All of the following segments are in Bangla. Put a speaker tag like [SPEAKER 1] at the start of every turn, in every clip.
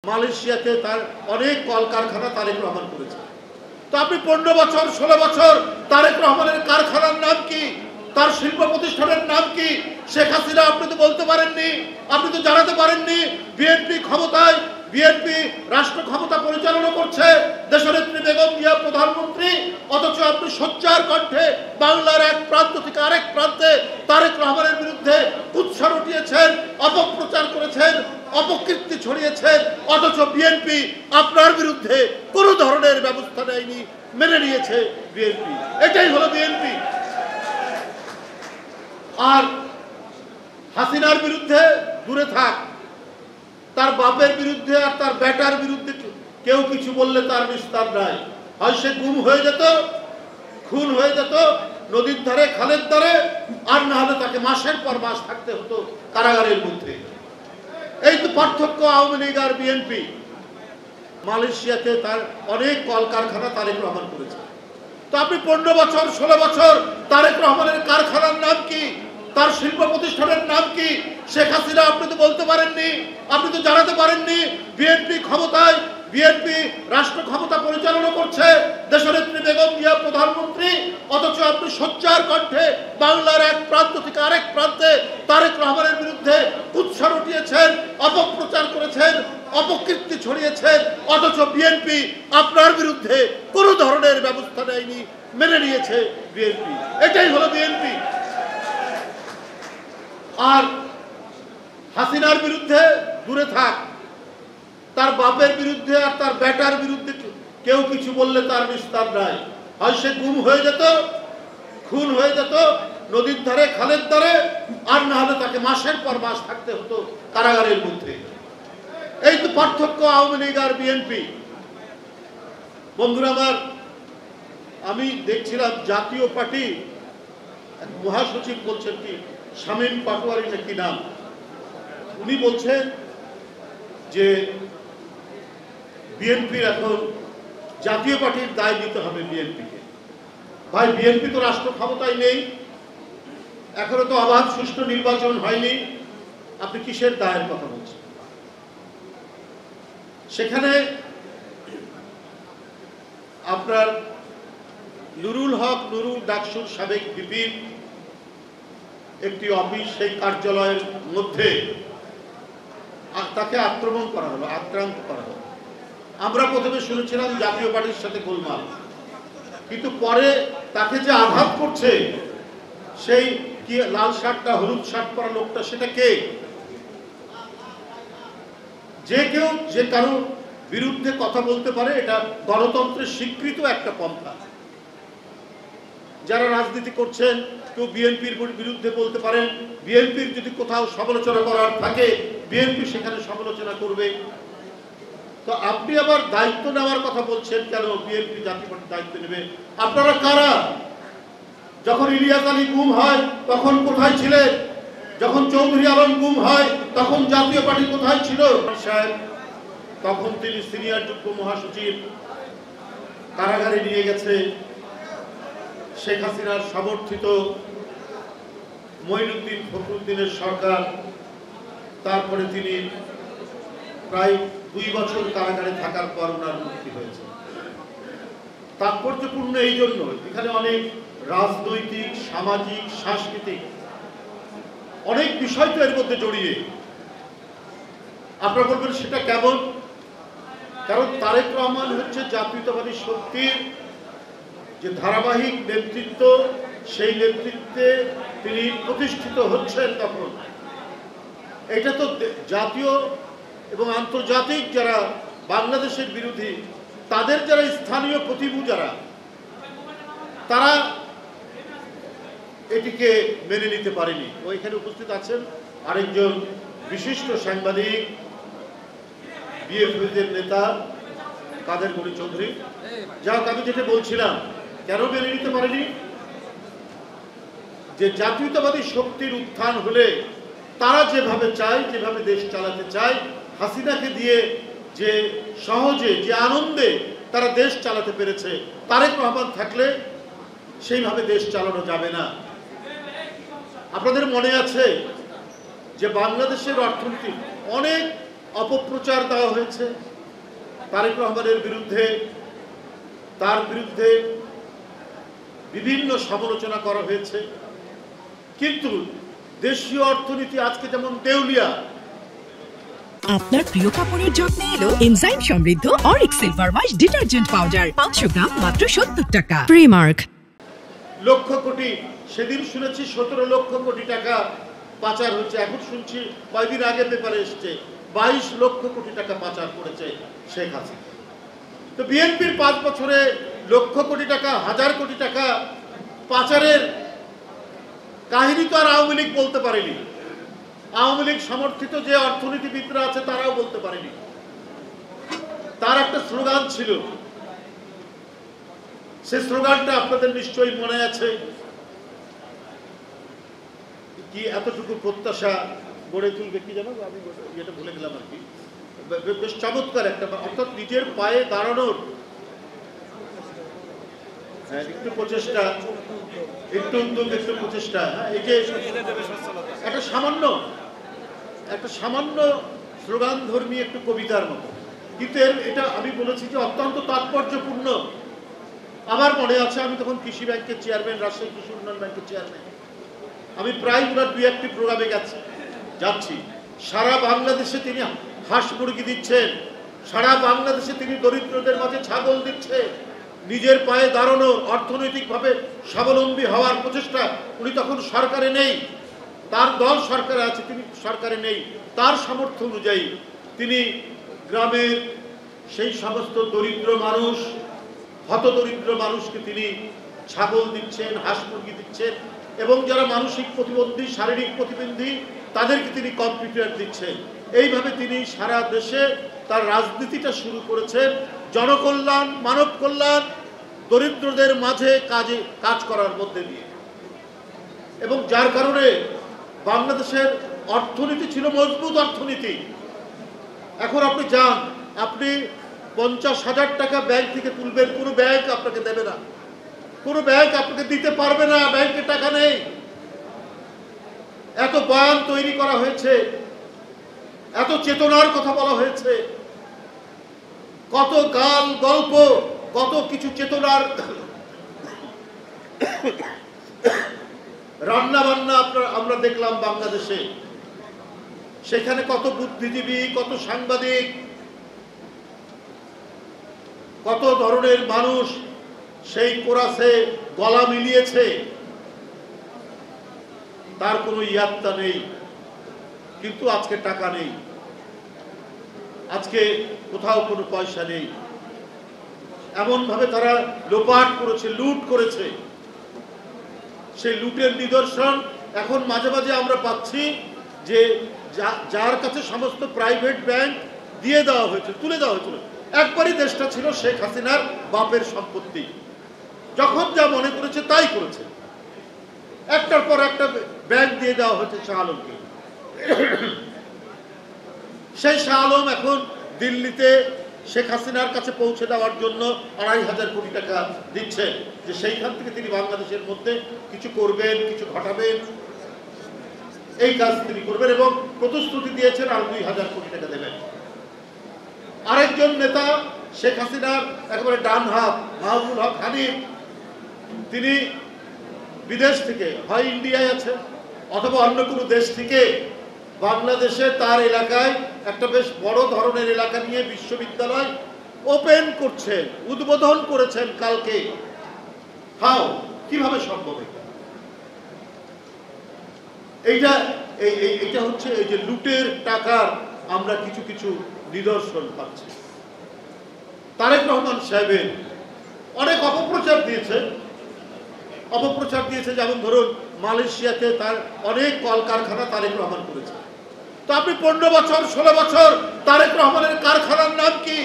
[SPEAKER 1] মালয়েশিয়াতে তার অনেক কলকারখানা তারেক রহমান করেছে। তো আপনি 15 বছর 16 বছর তারেক রহমানের কারখানার নাম কি, তার শিল্প প্রতিষ্ঠানের নাম কি শেখ হাসিনা আপনি তো বলতে পারেননি, আপনি তো জানাতে পারেননি। বিএনপি ক্ষমতায়, বিএনপি রাষ্ট্র ক্ষমতা পরিচালনা করছে, দেশনেত্রী বেগম জিয়া প্রধানমন্ত্রী, অথচ আপনি সোচ্চার কণ্ঠে বাংলার এক প্রান্ত থেকে আরেক প্রান্তে তারেক রহমানের বিরুদ্ধে কুৎসা রটিয়েছেন, অপপ্রচার করেছেন, অপকীর্তি ছড়িয়েছেন, অথচ বিএনপি আপনার বিরুদ্ধে কোনো ধরনের ব্যবস্থা নেয়নি, মেনে নিয়েছে বিএনপি। এটাই হলো বিএনপি। আর হাসিনার বিরুদ্ধে দূরে থাক, তার বাপের বিরুদ্ধে আর তার বেটার বিরুদ্ধে কেউ কিছু বললে তার নিস্তার নাই। হয় সে গুম হয়ে যেত, খুন হয়ে যেত নদীর ধারে, খালের ধারে, আর না হলে তাকে মাসের পর মাস থাকতে হতো কারাগারের মধ্যে। এই তো পার্থক্য আওয়ামী লীগ আর বিএনপি। মালয়েশিয়াতে তার অনেক কলকারখানা তারেক রহমান করেছে। তো আপনি 15 বছর 16 বছর তারেক রহমানের কারখানার নাম কি, তার শিল্প প্রতিষ্ঠানের নাম কি শেখ হাসিনা আপনি তো বলতে পারেননি, আপনি তো জানাতে পারেননি। বিএনপি ক্ষমতায়, বিএনপি রাষ্ট্র ক্ষমতা পরিচালনা করছে, দেশনেত্রী বেগম জিয়া প্রধানমন্ত্রী, অথচ আপনি সোচ্চার কণ্ঠে বাংলার এক প্রান্ত থেকে আরেক প্রান্তে তারেক রহমানের বিরুদ্ধে কুৎসা রটিয়েছেন, অপপ্রচার করেছেন, অপকীর্তি ছড়িয়েছেন, অথচ বিএনপি আপনার বিরুদ্ধে কোনো ধরনের ব্যবস্থা নেয়নি, মেনে নিয়েছে বিএনপি। এটাই হলো বিএনপি। আর হাসিনার বিরুদ্ধে দূরে থাক, তার বাপের বিরুদ্ধে আর তার বেটার বিরুদ্ধে কেউ কিছু বললে তার নিস্তার নাই। হয় সে গুম হয়ে যেত, খুন হয়ে যেত নদীর ধারে, খালের ধারে, আর না হলে তাকে মাসের পর মাস থাকতে হতো কারাগারের মধ্যে। এই তো পার্থক্য আওয়ামী লীগ আর বিএনপি। বন্ধুরা আমার, আমি দেখছিলাম জাতীয় পার্টি মহাসচিব বলছেন কি শামীম পাটোয়ারি নাকি নাম, উনি বলছেন যে বিএনপির এখন জাতীয় পার্টির দায় দিতে হবে বিএনপিকে। ভাই, বিএনপি তো রাষ্ট্র ক্ষমতায় নেই, এখনো তো অবাধ সুষ্ঠু নির্বাচন হয়নি, আপনি কিসের দায়ের কথা বলছেন? সেখানে আপনার নুরুল হক নুরু ডাকসুর সাবেক বিপিন একটি অফিস, সেই কার্যালয়ের মধ্যে তাকে আক্রমণ করা হলো, আক্রান্ত করা হলো। আমরা প্রথমে শুনেছিলাম জাতীয় পার্টির সাথে গোলমাল, কিন্তু পরে তাকে যে আঘাত করছে সেই কি লাল শার্টটা, হলুদ শার্ট পরা লোকটা, সেটা কে? যে কেউ যে কারো বিরুদ্ধে কথা বলতে পারে, এটা গণতন্ত্রের স্বীকৃত একটা পন্থা। যারা রাজনীতি করছেন কেউ বিএনপির বিরুদ্ধে বলতে পারেন, বিএনপির যদি কোথাও সমালোচনা করার থাকে বিএনপি সেখানে সমালোচনা করবে। তো আপনি আবার দায়িত্ব নেওয়ার কথা বলছেন কেন? বিএনপি জাতীয় পার্টির দায়িত্ব নেবে? আপনারা কারা? যখন ইলিয়াস আলী গুম হয় তখন কোথায় ছিলেন? যখন চৌধুরী আলম গুম হয় তখন জাতীয় পার্টি কোথায় ছিল? তখন তিনি সিনিয়র যুগ্ম মহাসচিব, কারাগারে নিয়ে গেছে শেখ হাসিনার সমর্থিত মঈনুদ্দিন ফখরুদ্দিনের সরকার। তারপরে তিনি প্রায় 2 বছর কারাগারে থাকার পর ওনার মুক্তি হয়েছে। তাৎপর্যপূর্ণ এই জন্য, এখানে অনেক রাজনৈতিক, সামাজিক, সাংস্কৃতিক অনেক বিষয় তো এর মধ্যে জড়িয়ে। আপনারা বলবেন সেটা কেমন? কারণ তারেক রহমান হচ্ছে জাতীয়তাবাদী শক্তির যে ধারাবাহিক নেতৃত্ব, সেই নেতৃত্বে তিনি প্রতিষ্ঠিত হচ্ছেন। তখন এটা তো জাতীয় এবং আন্তর্জাতিক যারা বাংলাদেশের বিরোধী, তাদের যারা স্থানীয় প্রতিভূ যারা, তারা এটিকে মেনে নিতে পারেনি। ওইখানে উপস্থিত আছেন আরেকজন বিশিষ্ট সাংবাদিক, বিএনপির নেতা কাদের গনি চৌধুরী। যা হোক, আমি যেটা বলছিলাম, কেন মেনে নিতে পারেনি? যে জাতীয়তাবাদী শক্তির উত্থান হলে তারা যেভাবে চায়, যেভাবে দেশ চালাতে চায়, হাসিনাকে দিয়ে যে সহজে, যে আনন্দে তারা দেশ চালাতে পেরেছে, তারেক রহমান থাকলে সেইভাবে দেশ চালানো যাবে না। আপনাদের মনে আছে যে বাংলাদেশের অর্থনীতি অনেক অপপ্রচার দেওয়া হয়েছে তারেক রহমানের বিরুদ্ধে, তার বিরুদ্ধে বিভিন্ন সমালোচনা করা হয়েছে। কিন্তু দেশীয় অর্থনীতি আজকে যেমন দেউলিয়া।
[SPEAKER 2] আপনার প্রিয় কাপড়ের যত্নে এলো এনজাইম সমৃদ্ধ Arik silver wash detergent powder 500 গ্রাম মাত্র 70 টাকা। প্রিমার্ক।
[SPEAKER 1] লক্ষ কোটি, সেদিন শুনেছি 17 লক্ষ কোটি টাকা পাচার হয়েছে, এখন শুনছি কয়েকদিন আগে পেপারে এসছে 22 লক্ষ কোটি টাকা পাচার করেছে শেখ হাসিনা। তো বিএনপির 5 বছরে লক্ষ কোটি টাকা, হাজার কোটি টাকা পাচারের কাহিনী তো আর আওয়ামী লীগ বলতে পারেনি। আওয়ামী লীগ সমর্থিত যে অর্থনীতিবিদরা আছে তারাও বলতে পারেনি। তার একটা স্লোগান ছিল, সে স্লোগানটা আপনাদের নিশ্চয়ই মনে আছে, কি এতটুকু প্রত্যাশা গড়ে তুলবে, কি জানো আমি এটা ভুলে গেলাম আর কি। বেশ চমৎকার একটা, অর্থাৎ নিজের পায়ে দাঁড়ানোর একটু প্রচেষ্টা, একটু উদ্যোগ, একটু প্রচেষ্টা। এই যে একটা সামান্য স্লোগান ধর্মী একটু কবিতার মতো, কিন্তু এটা আমি বলেছি যে অত্যন্ত তাৎপর্যপূর্ণ। আমার মনে আছে আমি তখন কৃষি ব্যাংকের চেয়ারম্যান, রাজশাহী কৃষি উন্নয়ন ব্যাংকের চেয়ারম্যান। আমি প্রায় ওনার 2-1টি প্রোগ্রামে যাচ্ছি। সারা বাংলাদেশে তিনি হাঁস মুরগি দিচ্ছেন, সারা বাংলাদেশে তিনি দরিদ্রদের মাঝে ছাগল দিচ্ছে। নিজের পায়ে দাঁড়ানোর, অর্থনৈতিকভাবে স্বাবলম্বী হওয়ার প্রচেষ্টা। উনি তখন সরকারে নেই, তার দল সরকারে আছে, তিনি সরকারে নেই। তার সামর্থ্য অনুযায়ী তিনি গ্রামের সেই সমস্ত দরিদ্র মানুষ, হতদরিদ্র মানুষকে তিনি ছাগল দিচ্ছেন, হাঁস মুরগি দিচ্ছেন, এবং যারা মানসিক প্রতিবন্ধী, শারীরিক প্রতিবন্ধী তাদেরকে তিনি কম্পিউটার দিচ্ছেন। এইভাবে তিনি সারা দেশে তার রাজনীতিটা শুরু করেছেন, জনকল্যাণ, মানব কল্যাণ, দরিদ্রদের মাঝে কাজ করার মধ্যে দিয়ে। এবং যার কারণে বাংলাদেশের অর্থনীতি ছিল মজবুত অর্থনীতি। এখন আপনি যান, আপনি 50,000 টাকা ব্যাংক থেকে তুলবেন, কোনো ব্যাংক আপনাকে দেবে না, কোনো ব্যাংক আপনাকে দিতে পারবে না, ব্যাংকে টাকা নেই। এত বয়ান তৈরি করা হয়েছে, এত চেতনার কথা বলা হয়েছে, কত গাল গল্প, কত কিছু চেতনার রান্না বান্না আমরা দেখলাম বাংলাদেশে। সেখানে কত বুদ্ধিজীবী, কত সাংবাদিক, কত ধরনের মানুষ সেই কোরাসে গলা মিলিয়েছে, তার কোনো ইয়াত্তা নেই। কিন্তু আজকে টাকা নেই, আজকে কোথাও কোনো পয়সা নেই। এমন ভাবে তারা লোপাট করেছে, লুট করেছে। সেই লুটের নিদর্শন এখন মাঝে মাঝে আমরা পাচ্ছি যে যার কাছে সমস্ত প্রাইভেট ব্যাংক দিয়ে দেওয়া হয়েছে, তুলে দেওয়া হয়েছিল। একবারই দেশটা ছিল শেখ হাসিনার বাপের সম্পত্তি, যখন যা মনে করেছে তাই করেছে। একটার পর একটা ব্যাংক দিয়ে দেওয়া হয়েছে শাহ আলমকে। সেই শাহ আলম এখন দিল্লিতে শেখ হাসিনার কাছে পৌঁছে দেওয়ার জন্য 2,500 কোটি টাকা দিচ্ছেন, যে সেইখান থেকে তিনি বাংলাদেশের মধ্যে কিছু করবেন, কিছু ঘটাবেন, এই কাজ তিনি করবেন, এবং প্রতিশ্রুতি দিয়েছেন আর 2,000 কোটি টাকা দেবেন। আরেকজন নেতা শেখ হাসিনার একেবারে ডান হাত মাহবুবুল হক হানিফ, তিনি বিদেশ থেকে, হয় ইন্ডিয়ায় আছে অথবা অন্য কোনো দেশ থেকে বাংলাদেশে তার এলাকায় একটা বেশ বড় ধরনের এলাকা নিয়ে বিশ্ববিদ্যালয় ওপেন করছেন, উদ্বোধন করেছেন কালকে। হাও, কিভাবে সম্ভব? এইটা হচ্ছে এই যে লুটের টাকার আমরা কিছু কিছু নিদর্শন পাচ্ছি। তারেক রহমান সাহেবের অনেক অপপ্রচার দিয়েছে, যেমন ধরুন মালয়েশিয়াতে তার অনেক কলকারখানা তারেক রহমান করেছে। তো আপনি 15 বছর 16 বছর তারেক রহমানের কারখানার নাম কি,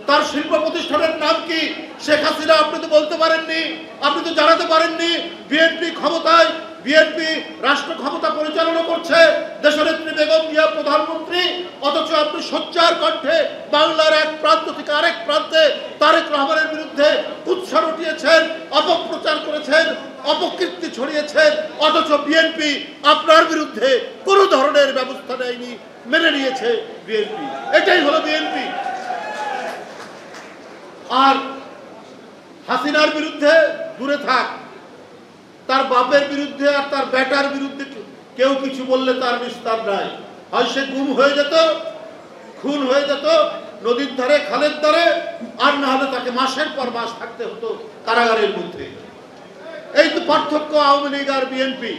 [SPEAKER 1] তার শিল্প প্রতিষ্ঠানের নাম কি? শেখ হাসিনা আপনি তো বলতে পারেননি, আপনি তো জানাতে পারেননি। বিএনপি ক্ষমতায়, বিএনপি রাষ্ট্র ক্ষমতা পরিচালনা করছে, দেশনেত্রী বেগম জিয়া প্রধানমন্ত্রী, অথচ আপনি সোচ্চার কণ্ঠে বাংলার এক প্রান্ত থেকে আরেক প্রান্তে তারেক রহমানের বিরুদ্ধে কুৎসা রটিয়েছেন, অপপ্রচার করেছেন, অপকীর্তি ছড়িয়েছেন, অথচ বিএনপি আপনার বিরুদ্ধে কোনো ধরনের ব্যবস্থা নেয়নি, মেনে নিয়েছে বিএনপি। এই হলো বিএনপি। আর হাসিনার বিরুদ্ধে দূরে থাক, তার বাপের বিরুদ্ধে আর তার বেটার বিরুদ্ধে কেউ কিছু বললে তার নিস্তার নাই। হয় সে গুম হয়ে যেত, খুন হয়ে যেত নদীর ধারে, খালের ধারে, আর না হলে তাকে মাসের পর মাস থাকতে হতো কারাগারের মধ্যে। এই তো পার্থক্য আওয়ামী লীগ আর বিএনপি।